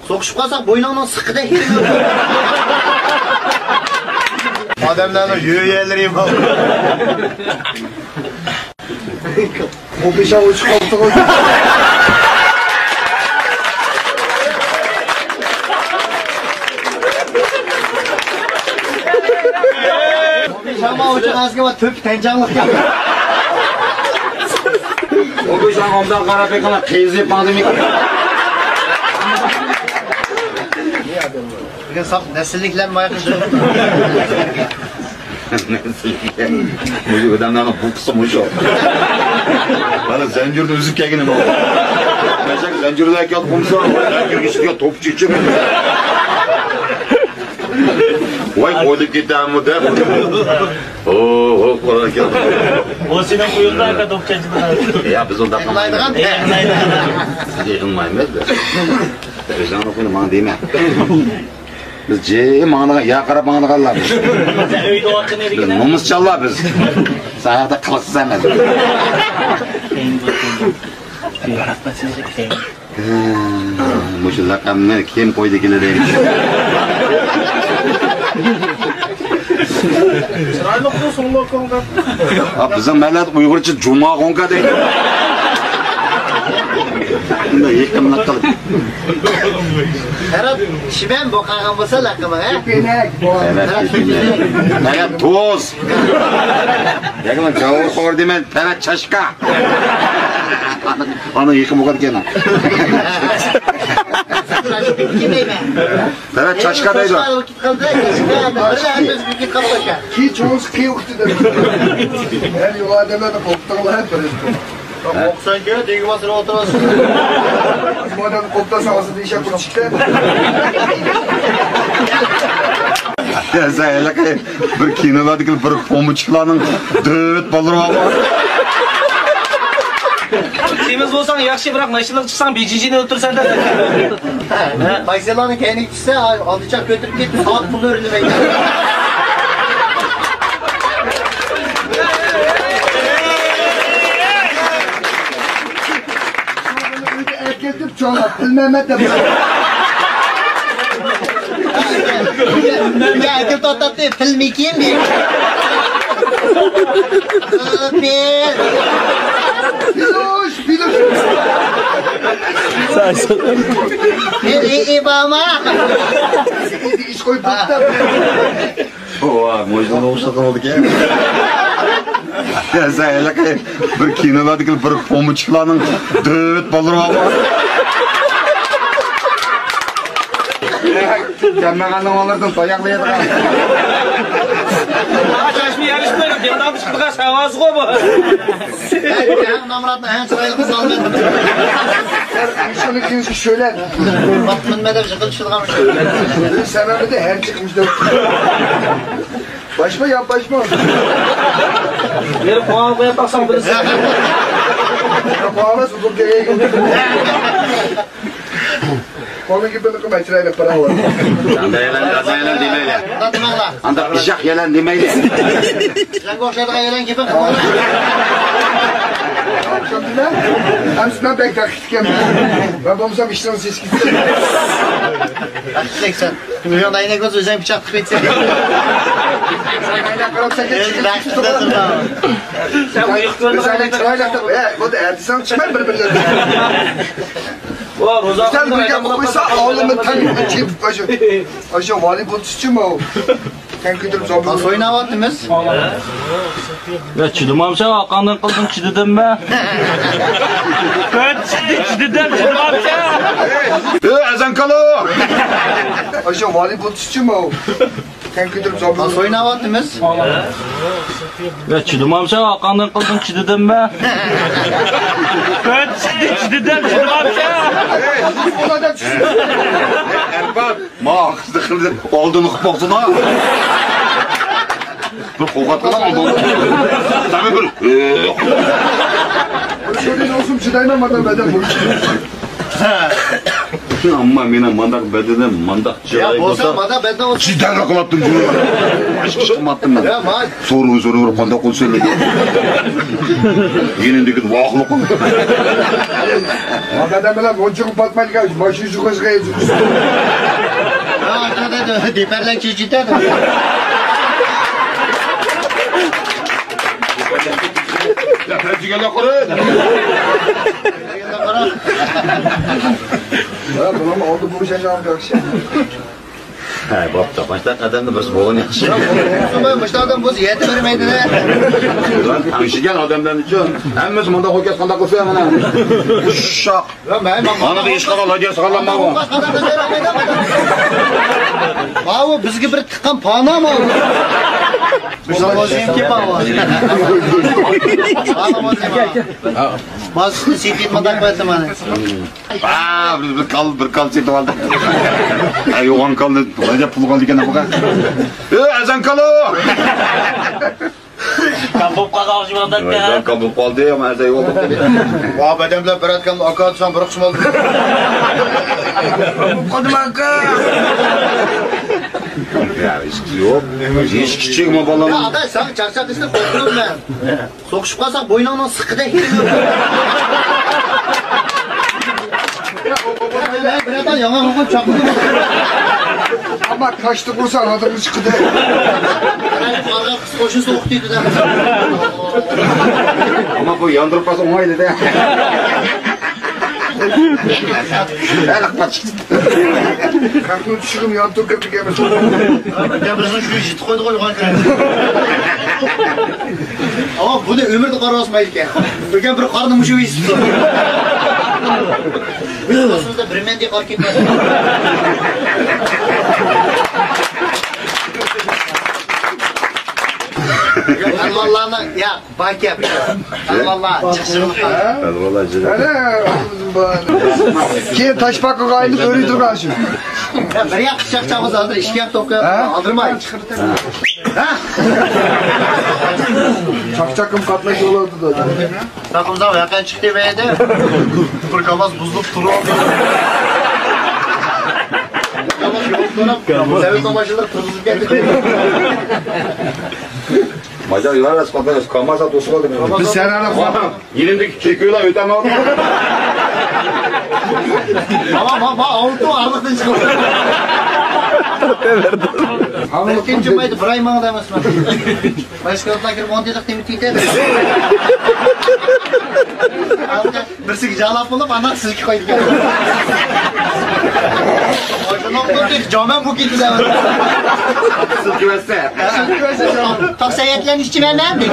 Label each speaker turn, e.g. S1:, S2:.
S1: So'qishib qolsak, bo'yningdan siqida herib.
S2: Odamlarning yo'yalari ham.
S3: O beşe uçuk altı koydu.
S1: Şama uçuk azga va töp tencanlık yapıyor.
S4: O beşan omdan qarab ekan, qiyzib pandemik.
S1: Bugün sap nesilliklenme ayakışı.
S4: Muzu adamlarning bulqisi musho. Mana zanjirni uzib kelganim bor. Mashaq zanjirdagi yot qumsa, zanjirga topchi ichib. Voy qo'yib ketamiz deb. O, qo'yib ketdi.
S5: O sening qo'yingda aka topchachidan.
S4: Ya biz unda qilmaydigan. Siz yig'ilmaymiz. O'zingni qo'yni men deyman. Biz mağına ya qarab mağına qalamiz.
S5: Uyda o'tgan edik.
S4: Biz nomuschallar biz. Sayaqda qiliqsiz emas. Mushu laqamni kim qo'ydi keladi?
S3: Sırayla okuyorsun bu konuda.
S4: Bizim millet Uygurca Cuma konka deydi. Bunda yıkımlık kılıp.
S1: Herhalde şiben bokagan bolsa laqımı he?
S3: Kepenek.
S4: Evet, toz. Yakın cavur kor demen, Ferhat Çaşka. Onu yıkım o kadar kenar. Ferhat Çaşka deydi.
S3: Ki çoğunuz ki yoktu da. Her yol adamlar da koptanlar hep böyle.
S1: Oksan ki degi basına oturasın.
S3: Bu adam koptan savası değişen bunu çıktı.
S4: Ya sen öyle bir kinolardaki bir pomuçuklarının döt balırı var.
S5: Semiz bo'lsang yaxshi, biroq mashinaga chiqsang bejijini o'tirsan da.
S1: Baysela'nın kendi ikisi aldıçak götürüp gitti. Saat pulu örülmeyin.
S3: Erkeklik çoğalat. Bilmem de bu.
S1: Ya erkek tatlı filmi kim diye.
S3: Biluş.
S1: İbama.
S3: İş koyup da.
S4: Oha, mojdan oğuşlakan oldu ki. Ya sen öyle bir kinolardaki bir pomuçuklarının döt balırı var. Gelmegenden onlardan dayaklaydı.
S5: Açashmi yarışmaydi. Demdan chiqdiga savaz go bu.
S1: Namratni han chiroyli qiz olmadim.
S3: Şunu kimse söyler.
S1: Batmanmada jig'il shilg'am.
S3: Sebebi de her çıkmış da. Başma yap başma.
S5: Berib qo'yib qo'yib taqsam bilasiz.
S3: Yapağına suzup geriye Onun gibi bir metrayla para var.
S4: Anda yalan demeyle.
S1: Tatmaqlar.
S4: Anda ijaq yalan demeyle.
S1: Jango o'xshaydigan yalan gibi.
S3: Akşamda hamsinden pek takipken ben bomsam işten ses gitti.
S1: Akşaysan. Milyon ayna göz özden bıçak tıkıp etse.
S3: Aynen karapsa geçti.
S5: Sen bu yıktığında
S3: Sen çırayla da bu da erdisan çıkmay birbirlerine.
S5: o roza
S3: Sen buraya koysa ağlımı tanıyor. Çip aşağı voleybol tutuşu mu o? Sen gidiyorum zaman.
S1: Nasıl oynavatımız?
S5: Ya chidamamcha qanday qilding chidadimmi? Chidadim chidamamcha.
S4: Azan kalo.
S3: Aşağı voleybol tutuşu mu o? Sen gidiyorum zaman.
S1: Nasıl oynavatımız?
S5: Ya chidamamcha qanday qilding chidadimmi? Chidadim chidamamcha.
S3: Ona da düşün.
S4: Erbab, ma qizdi oldini qilmoqsin ha. Bir qo'qat qilaman. Sana bir.
S3: Şöyle olsun çıdaynamadan beden bu.
S4: Amma meni mandaq bedenim, mandaq
S1: Ya
S4: chiroy
S1: bo'lsa,
S4: bo'lsa,
S1: mana benda olsa.
S4: chidan qilib turdim. Ish qilmatdim men.
S1: Ya, ma.
S4: So'ruv qanday qilsin. Yenindagi voqliq.
S3: Adam bilan o'nchiq patmaydigan, boshi yuqasiga yetib.
S1: Ha, qanaqa deparlar chechitadi.
S4: Ya, penjigalar quradi.
S3: Ha, bularni oldi bo'shasham yaxshi.
S4: Ha, bo'pti. Boshqa odamni bir bo'lgan yaxshi.
S1: Bo'lmay, mushtadan bo'lsa yetib bermaydi-da.
S4: Tanishigan odamlar uchun hammasi munda ho'kaz qanday qilsa mana. Shoq.
S1: Ya, men
S4: Mana bu ish qilgan lojasi qilganman.
S1: Ma'u bizga bir tiqqan panama. Biz o'zimki panama. Bas sepet madak qo'ydim mana.
S4: Ha, bir kal setib oldik. Ay, yo'g'on kalni, qancha pul qoldi ekan buqa. Azan kalo.
S5: Kapop qolgan jumandakka.
S4: Azan kalo qoldi, ama azay yo'q dedi.
S2: Va badam bilan bir atgan aka desam bir qism oldi.
S3: Qodim aka.
S4: Ya, ish yo'q. Ish kichikmi
S1: Ya,
S4: bolam?
S1: aka, sen charchaqishni qo'rqdim. So'qishib qolsang bo'yningdan siqida hiring. Biratan yana qo'yib chaqirdim.
S3: Ama kaçtı kursan adamı çıktı.
S1: Qarg'a qo'shin so'q deydi-da.
S4: Ama bu yandırıp qalsa o'ng'aydi de. Aniq chiqdi.
S3: Kalkın düşürüm yan tokatı gelmez.
S1: Bizni shu yetib qo'ydi qo'ygan ekan. Ama bu da ömürde qarasmaydi ekan. Birgan bir qarni mushu yeysiz. Biz o'zimizda bir mendek qolib ketmadi. Allohlarni ya bak yap. Allohlar chiqishini qiladi.
S4: Vallahi jira.
S3: Keyin taş bakı kayılıp öyle durgan şu.
S1: Ya bir yak çakçağımız hazır, iki yak toka aldırmayın. Ha?
S3: Çakçakım katlaş olardı da.
S1: Takımdan yakın çıktı beydi. Fırkamaz buzlup turu oldu. Sevim amaçlılar tuzlu geldi.
S4: Macar yılar kalmaz, kalmazsa tosu kaldı.
S3: Biz sen ara falan.
S4: Yerindeki çekiyorlar ötem aldı.
S1: Ama avrutu ağırlıktan çıkıyor. Belki cümleydi, burayı bana demezsin. Başkalarına girip 10 dedik demir tiydi. Birisi jalap olup, anak sizki koydu. Başkalarına dedik, camen bu gitti de.
S4: Sırkıverse.
S1: Taksiyetlerin işçi vermem dedik.